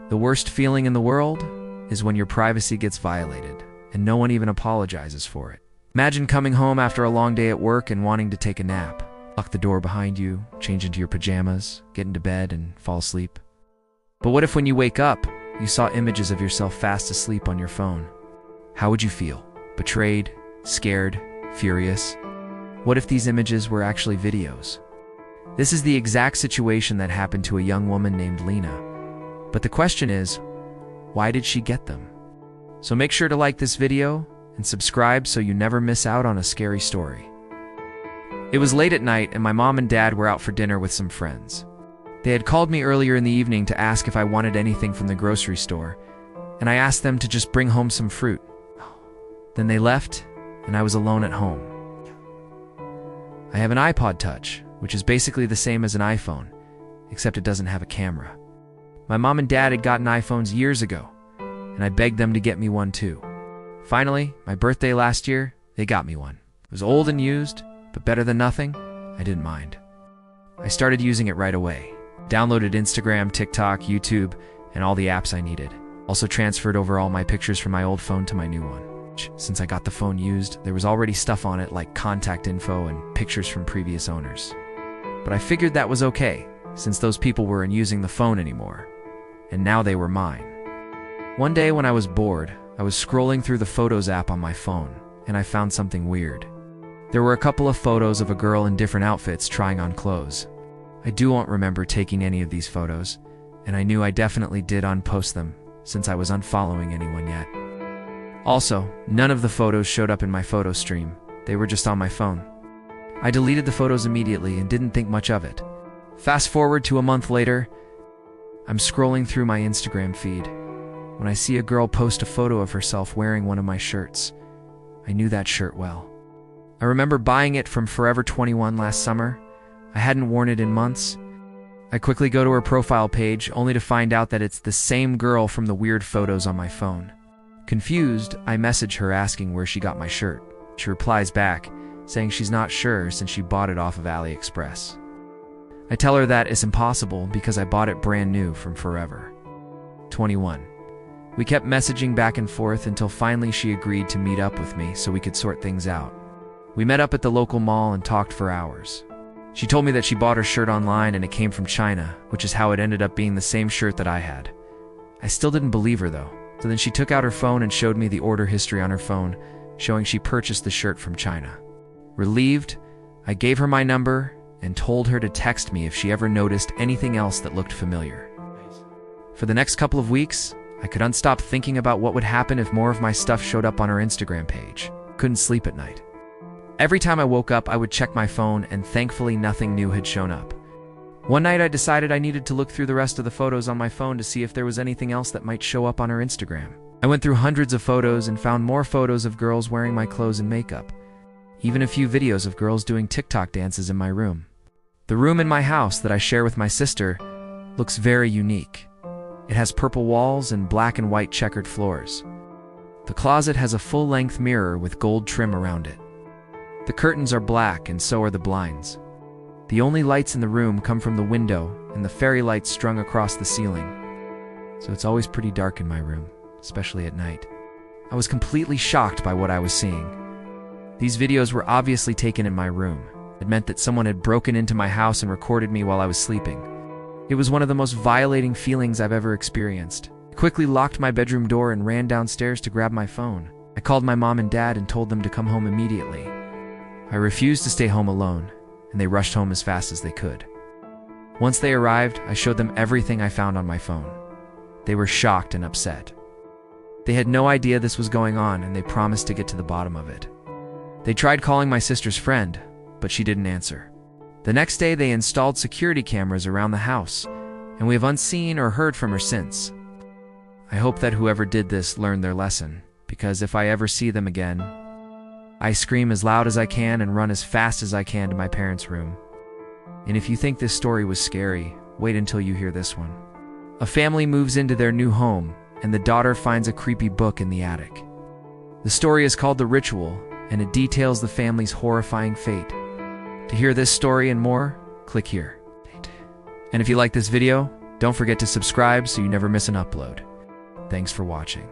The worst feeling in the world is when your privacy gets violated, and no one even apologizes for it. Imagine coming home after a long day at work and wanting to take a nap. Lock the door behind you, change into your pajamas, get into bed, and fall asleep. But what if when you wake up, you saw images of yourself fast asleep on your phone? How would you feel? Betrayed? Scared? Furious? What if these images were actually videos? This is the exact situation that happened to a young woman named Lena. But the question is, why did she get them? So make sure to like this video and subscribe so you never miss out on a scary story. It was late at night and my mom and dad were out for dinner with some friends. They had called me earlier in the evening to ask if I wanted anything from the grocery store, and I asked them to just bring home some fruit. Then they left, and I was alone at home. I have an iPod Touch, which is basically the same as an iPhone, except it doesn't have a camera. My mom and dad had gotten iPhones years ago, and I begged them to get me one too. Finally, my birthday last year, they got me one. It was old and used, but better than nothing. I didn't mind. I started using it right away. Downloaded Instagram, TikTok, YouTube, and all the apps I needed. Also transferred over all my pictures from my old phone to my new one. Since I got the phone used, there was already stuff on it like contact info and pictures from previous owners. But I figured that was okay, since those people weren't using the phone anymore. And now they were mine. One day when I was bored, I was scrolling through the Photos app on my phone, and I found something weird. There were a couple of photos of a girl in different outfits trying on clothes. I don't remember taking any of these photos, and I knew I definitely did unpost them, since I was unfollowing anyone yet. Also, none of the photos showed up in my photo stream. They were just on my phone. I deleted the photos immediately and didn't think much of it. Fast forward to a month later, I'm scrolling through my Instagram feed when I see a girl post a photo of herself wearing one of my shirts. I knew that shirt well. I remember buying it from Forever 21 last summer. I hadn't worn it in months. I quickly go to her profile page, only to find out that it's the same girl from the weird photos on my phone. Confused, I message her asking where she got my shirt. She replies back, saying she's not sure since she bought it off of AliExpress. I tell her that it's impossible because I bought it brand new from Forever 21. We kept messaging back and forth until finally she agreed to meet up with me so we could sort things out. We met up at the local mall and talked for hours. She told me that she bought her shirt online and it came from China, which is how it ended up being the same shirt that I had. I still didn't believe her though, so then she took out her phone and showed me the order history on her phone, showing she purchased the shirt from China. Relieved, I gave her my number and told her to text me if she ever noticed anything else that looked familiar. For the next couple of weeks, I couldn't stop thinking about what would happen if more of my stuff showed up on her Instagram page. Couldn't sleep at night. Every time I woke up, I would check my phone, and thankfully nothing new had shown up. One night I decided I needed to look through the rest of the photos on my phone to see if there was anything else that might show up on her Instagram. I went through hundreds of photos and found more photos of girls wearing my clothes and makeup. Even a few videos of girls doing TikTok dances in my room. The room in my house that I share with my sister looks very unique. It has purple walls and black and white checkered floors. The closet has a full-length mirror with gold trim around it. The curtains are black and so are the blinds. The only lights in the room come from the window and the fairy lights strung across the ceiling. So it's always pretty dark in my room, especially at night. I was completely shocked by what I was seeing. These videos were obviously taken in my room. It meant that someone had broken into my house and recorded me while I was sleeping. It was one of the most violating feelings I've ever experienced. I quickly locked my bedroom door and ran downstairs to grab my phone. I called my mom and dad and told them to come home immediately. I refused to stay home alone, and they rushed home as fast as they could. Once they arrived, I showed them everything I found on my phone. They were shocked and upset. They had no idea this was going on, and they promised to get to the bottom of it. They tried calling my sister's friend, but she didn't answer. The next day, they installed security cameras around the house, and we have unseen or heard from her since. I hope that whoever did this learned their lesson, because if I ever see them again, I scream as loud as I can and run as fast as I can to my parents' room. And if you think this story was scary, wait until you hear this one. A family moves into their new home, and the daughter finds a creepy book in the attic. The story is called The Ritual, and it details the family's horrifying fate. To hear this story and more, click here. And if you like this video, Don't forget to subscribe so you never miss an upload. Thanks for watching.